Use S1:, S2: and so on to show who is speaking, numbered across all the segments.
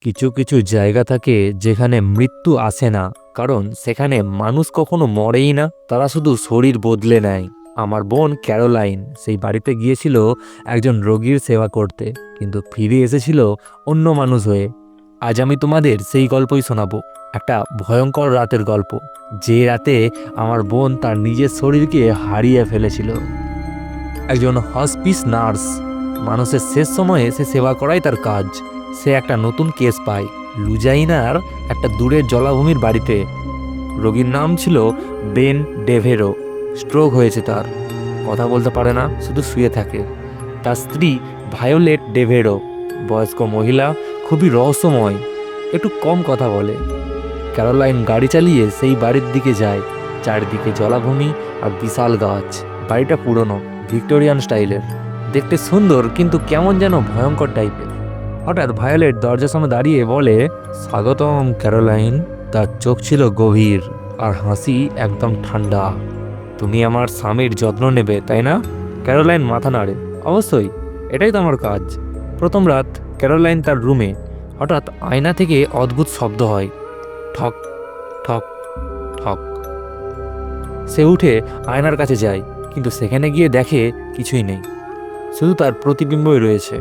S1: কিছু কিছু জায়গা থাকে যেখানে মৃত্যু আসে না, কারণ সেখানে মানুষ কখনো মরেই না, তারা শুধু শরীর বদলে নেয়। আমার বোন ক্যারোলাইন সেই বাড়িতে গিয়েছিল একজন রোগীর সেবা করতে, কিন্তু ফিরে এসেছিল অন্য মানুষ হয়ে। আজ আমি তোমাদের সেই গল্পই শোনাবো, একটা ভয়ঙ্কর রাতের গল্প, যে রাতে আমার বোন তার নিজের শরীরকে হারিয়ে ফেলেছিল। একজন হসপিস নার্স, মানুষের শেষ সময়ে সে সেবা করাই তার কাজ। সে একটা নতুন কেস পায় লুজাইনার একটা দূরের জলাভূমির বাড়িতে। রোগীর নাম ছিল বেন ডেভেরো। স্ট্রোক হয়েছে তার, কথা বলতে পারে না, শুধু শুয়ে থাকে। তার স্ত্রী ভায়োলেট ডেভেরো, বয়স্ক মহিলা, খুবই রহস্যময়, একটু কম কথা বলে। ক্যারোলাইন গাড়ি চালিয়ে সেই বাড়ির দিকে যায়। চারিদিকে জলাভূমি আর বিশাল গাছ। বাড়িটা পুরনো, ভিক্টোরিয়ান স্টাইলের, দেখতে সুন্দর কিন্তু কেমন যেন ভয়ঙ্কর টাইপের। হঠাৎ ভায়োলেট দরজার সামনে দাঁড়িয়ে বলে, স্বাগতম ক্যারোলাইন। তার চোখ ছিল গভীর আর হাসি একদম ঠান্ডা। তুমি আমার স্বামীর যত্ন নেবে, তাই না? ক্যারোলাইন মাথা নাড়ে, অবশ্যই, এটাই তো আমার কাজ। প্রথম রাত, ক্যারোলাইন তার রুমে। হঠাৎ আয়না থেকে অদ্ভুত শব্দ হয়, ঠক ঠক ঠক। সে উঠে আয়নার কাছে যায়, কিন্তু সেখানে গিয়ে দেখে কিছুই নেই, শুধু তার প্রতিবিম্বই রয়েছে।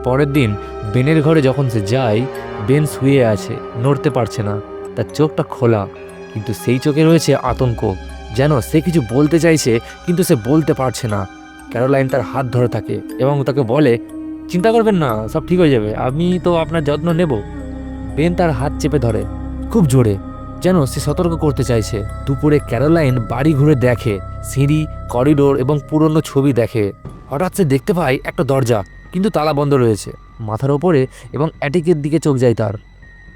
S1: পরের দিন বেনের ঘরে যখন সে যায়, বেন শুয়ে আছে, নড়তে পারছে না, তার চোখটা খোলা, কিন্তু সেই চোখে রয়েছে আতঙ্ক, যেন সে কিছু বলতে চাইছে কিন্তু সে বলতে পারছে না। ক্যারোলাইন তার হাত ধরে থাকে এবং তাকে বলে, চিন্তা করবেন না, সব ঠিক হয়ে যাবে, আমি তো আপনার যত্ন নেব। বেন তার হাত চেপে ধরে খুব জোরে, যেন সে সতর্ক করতে চাইছে। দুপুরে ক্যারোলাইন বাড়ি ঘুরে দেখে, সিঁড়ি, করিডোর এবং পুরনো ছবি দেখে। হঠাৎ সে দেখতে পায় একটা দরজা, কিন্তু তালা বন্ধ রয়েছে মাথার ওপরে, এবং অ্যাটিকের দিকে চোখ যায় তার।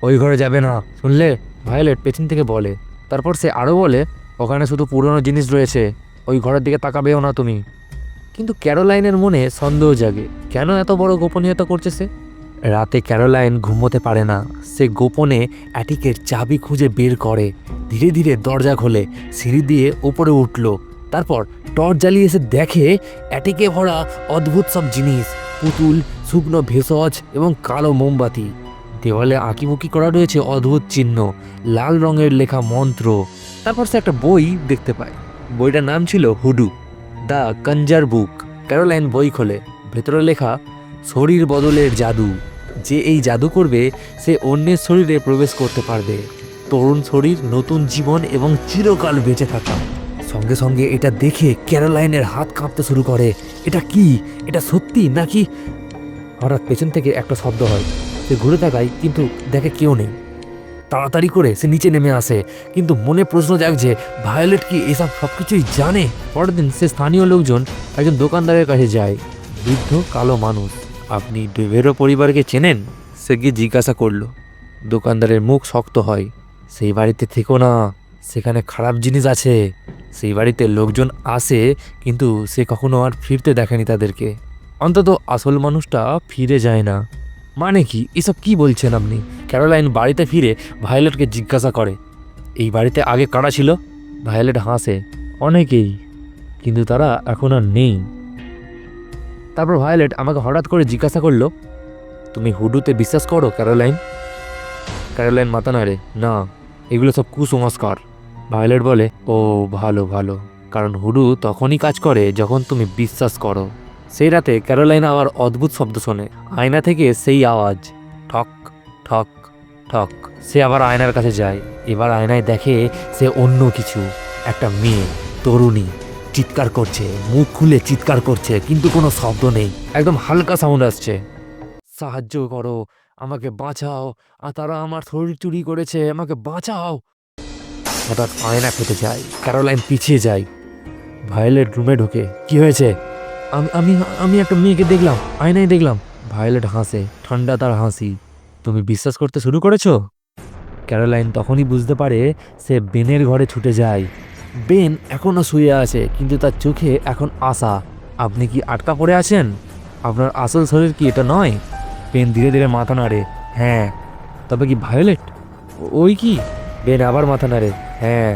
S1: ওই ঘরে যাবে না, শুনলে? ভায়োলেট পেছন থেকে বলে। তারপর সে আরও বলে, ওখানে শুধু পুরনো জিনিস রয়েছে, ওই ঘরের দিকে তাকাবেও না তুমি। কিন্তু ক্যারোলাইনের মনে সন্দেহ জাগে, কেন এত বড় গোপনীয়তা করছে সে? রাতে ক্যারোলাইন ঘুমোতে পারে না। সে গোপনে অ্যাটিকের চাবি খুঁজে বের করে, ধীরে ধীরে দরজা খোলে, সিঁড়ি দিয়ে উপরে উঠল। তারপর টর্চ জ্বালিয়ে এসে দেখে অ্যাটিকে ভরা অদ্ভুত সব জিনিস, পুতুল, শুকনো ভেষজ এবং কালো মোমবাতি। দেওয়ালে আঁকিবুকি করা রয়েছে অদ্ভুত চিহ্ন, লাল রঙের লেখা মন্ত্র। তারপর সে একটা বই দেখতে পায়। বইটার নাম ছিল হুডু, দ্য কনজার বুক। ক্যারোলাইন বই খোলে, ভেতরে লেখা, শরীর বদলের জাদু। যে এই জাদু করবে সে অন্যের শরীরে প্রবেশ করতে পারবে। তরুণ শরীর, নতুন জীবন এবং চিরকাল বেঁচে থাকা। সঙ্গে সঙ্গে এটা দেখে ক্যারোলাইনের হাত কাঁপতে শুরু করে। এটা কি? এটা সত্যি নাকি? হঠাৎ পেছন থেকে একটা শব্দ হয়। সে ঘুরে তাকায়, কিন্তু দেখে কেউ নেই। তাড়াতাড়ি করে সে নিচে নেমে আসে, কিন্তু মনে প্রশ্ন জাগছে, ভায়োলেট কি এসব সবকিছুই জানে? পরের দিন সে স্থানীয় লোকজন একজন দোকানদারের কাছে যায়, বৃদ্ধ কালো মানুষ। আপনি ডেভেরো পরিবারকে চেনেন? সে গিয়ে জিজ্ঞাসা করলো। দোকানদারের মুখ শক্ত হয়। সেই বাড়িতে থেকো না, সেখানে খারাপ জিনিস আছে। সেই বাড়িতে লোকজন আসে, কিন্তু সে কখনো আর ফিরতে দেখেনি তাদেরকে। অন্তত আসল মানুষটা ফিরে যায় না। মানে কি এসব কি বলছেন আপনি? ক্যারোলাইন বাড়িতে ফিরে ভায়োলেটকে জিজ্ঞাসা করে, এই বাড়িতে আগে কারা ছিল? ভায়োলেট হাসে, অনেকেই, কিন্তু তারা এখন আর নেই। তারপর ভায়োলেট আমাকে হঠাৎ করে জিজ্ঞাসা করলো, তুমি হুডুতে বিশ্বাস করো ক্যারোলাইন? ক্যারোলাইন মাথা নাড়ে, না, এগুলো সব কুসংস্কার। ভায়োলেট বলে, ও ভালো ভালো, কারণ হুডু তখনই কাজ করে যখন তুমি বিশ্বাস করো। সেই রাতে ক্যারোলাইন আবার অদ্ভুত শব্দ শোনে, আয়না থেকে সেই আওয়াজ, ঠক ঠক ঠক। সে আবার আয়নার কাছে যায়। এবার আয়নায় দেখে সে অন্য কিছু, একটা মেয়ে, তরুণী, চিৎকার করছে, মুখ খুলে চিৎকার করছে, কিন্তু কোনো শব্দ নেই, একদম হালকা সাউন্ড আসছে, সাহায্য করো, আমাকে বাঁচাও, আর তারা আমার শরীর চুরি করেছে, আমাকে বাঁচাও। হঠাৎ আয়না ফেটে যায়, ক্যারোলাইন পিছিয়ে যায়। ভায়োলেট রুমে ঢোকে, কি হয়েছে? আমি আমি একটা মেয়েকে দেখলাম, আয়নায় দেখলাম। ভায়োলেট হাসে, ঠান্ডা তার হাসি। তুমি বিশ্বাস করতে শুরু করেছো? ক্যারোলাইন তখনই বুঝতে পারে সে বেনের ঘরে ছুটে যায়। বেন এখনো শুয়ে আছে, কিন্তু তার চোখে এখন আশা। আপনি কি আটকা পড়ে আছেন? আপনার আসল শরীর কি এটা নয়? বেন ধীরে ধীরে মাথা নাড়ে, হ্যাঁ। তবে কি ভায়োলেট? ওই কি? বেন আবার মাথা নাড়ে, হ্যাঁ।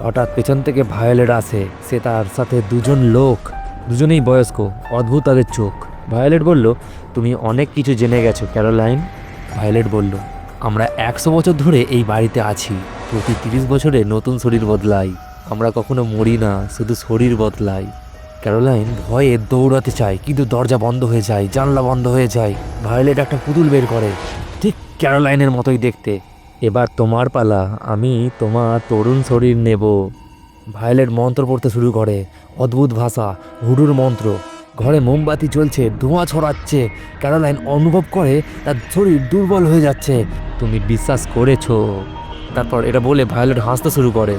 S1: হঠাৎ পেছন থেকে ভায়োলেট আসে, সে তার সাথে দুজন লোক, দুজনেই বয়স্ক, অদ্ভুত তাদের চোখ। ভায়োলেট বলল, তুমি অনেক কিছু জেনে গেছো ক্যারোলাইন। ভায়োলেট বলল, আমরা 100 বছর ধরে এই বাড়িতে আছি, প্রতি 30 বছরে নতুন শরীর বদলাই, আমরা কখনো মরি না, শুধু শরীর বদলাই। ক্যারোলাইন ভয়ে দৌড়াতে চায়, কিন্তু দরজা বন্ধ হয়ে যায়, জানলা বন্ধ হয়ে যায়। ভায়োলেট একটা পুতুল বের করে, ঠিক ক্যারোলাইনের মতোই দেখতে। এবার তোমার পালা, আমি তোমার তরুণ শরীর নেব। ভায়োলেট মন্ত্র পড়তে শুরু করে, অদ্ভুত ভাষা, হুডুর মন্ত্র। ঘরে মোমবাতি জ্বলছে, ধোঁয়া ছড়াচ্ছে। ক্যারোলাইন অনুভব করে তার শরীর দুর্বল হয়ে যাচ্ছে। তুমি বিশ্বাস করেছো? তারপর এটা বলে ভায়োলেট হাসতে শুরু করে,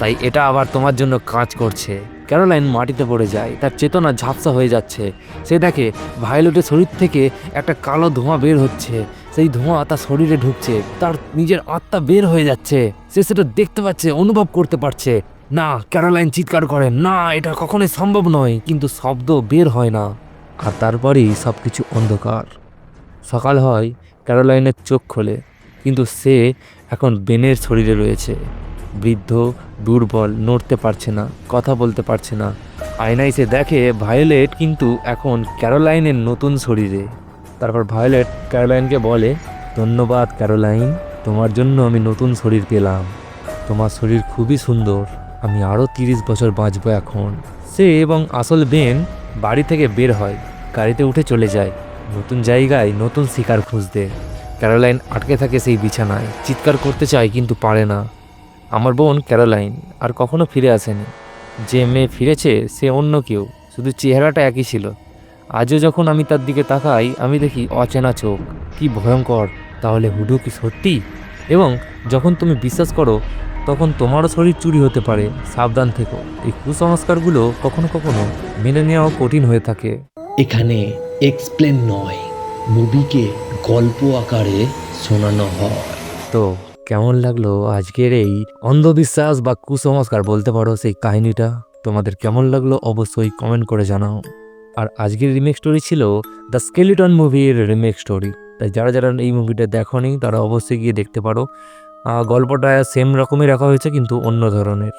S1: তাই এটা আবার তোমার জন্য কাজ করছে। ক্যারোলাইন মাটিতে পড়ে যায়, তার চেতনা ঝাপসা হয়ে যাচ্ছে। সে দেখে ভায়োলেটের শরীর থেকে একটা কালো ধোঁয়া বের হচ্ছে। সেই ধোঁয়া তার শরীরে ঢুকছে, তার নিজের আত্মা বের হয়ে যাচ্ছে। সে সেটা দেখতে পাচ্ছে, অনুভব করতে পারছে। না, ক্যারোলাইন চিৎকার করে, না, এটা কখনোই সম্ভব নয়, কিন্তু শব্দ বের হয় না। আর তারপরেই সব কিছু অন্ধকার। সকাল হয়, ক্যারোলাইনের চোখ খোলে, কিন্তু সে এখন বেনের শরীরে রয়েছে। বৃদ্ধ, দুর্বল, নড়তে পারছে না, কথা বলতে পারছে না। আয়নায় সে দেখে ভায়োলেট কিন্তু এখন ক্যারোলাইনের নতুন শরীরে। তারপর ভায়োলেট ক্যারোলাইনকে বলে, ধন্যবাদ ক্যারোলাইন, তোমার জন্য আমি নতুন শরীর পেলাম। তোমার শরীর খুবই সুন্দর, আমি আরও 30 বছর বাঁচবো এখন। সে এবং আসল বেন বাড়ি থেকে বের হয়, গাড়িতে উঠে চলে যায় নতুন জায়গায় নতুন শিকার খুঁজতে। ক্যারোলাইন আটকে থাকে সেই বিছানায়, চিৎকার করতে চায় কিন্তু পারে না। আমার বোন ক্যারোলাইন আর কখনো ফিরে আসেনি। যে মেয়ে ফিরেছে সে অন্য কেউ, শুধু চেহারাটা একই ছিল। আজও যখন আমি তার দিকে তাকাই, আমি দেখি অচেনা চোখ। কি ভয়ঙ্কর! তাহলে হুডু কি সত্যি? এবং যখন তুমি বিশ্বাস করো, তখন তোমারও শরীর চুরি হতে পারে। সাবধান থেকো, এই কুসংস্কারগুলো কখনো কখনো মেনে নেওয়াও কঠিন হয়ে থাকে।
S2: এখানে এক্সপ্লেন নয়, মুভিকে গল্প আকারে শোনানো হয়।
S1: তো কেমন লাগলো আজকের এই অন্ধবিশ্বাস বা কুসংস্কার বলতে পারো সেই কাহিনীটা? তোমাদের কেমন লাগলো অবশ্যই কমেন্ট করে জানাও। আর আজকের রিমেক স্টোরি ছিল দ্য স্কেলিটন মুভির রিমেক স্টোরি। তাই যারা যারা এই মুভিটা দেখোনি তারা অবশ্যই গিয়ে দেখতে পারো। গল্পটা সেম রকমই রাখা হয়েছে কিন্তু অন্য ধরনের।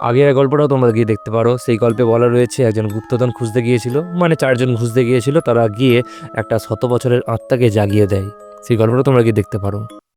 S1: আগের গল্পটাও তোমরা গিয়ে দেখতে পারো। সেই গল্পে বলা রয়েছে একজন গুপ্তধন খুঁজতে গিয়েছিল, মানে 4 জন খুঁজতে গিয়েছিল, তারা গিয়ে একটা 100 বছরের আত্মাকে জাগিয়ে দেয়। সেই গল্পটা তোমরা গিয়ে দেখতে পারো।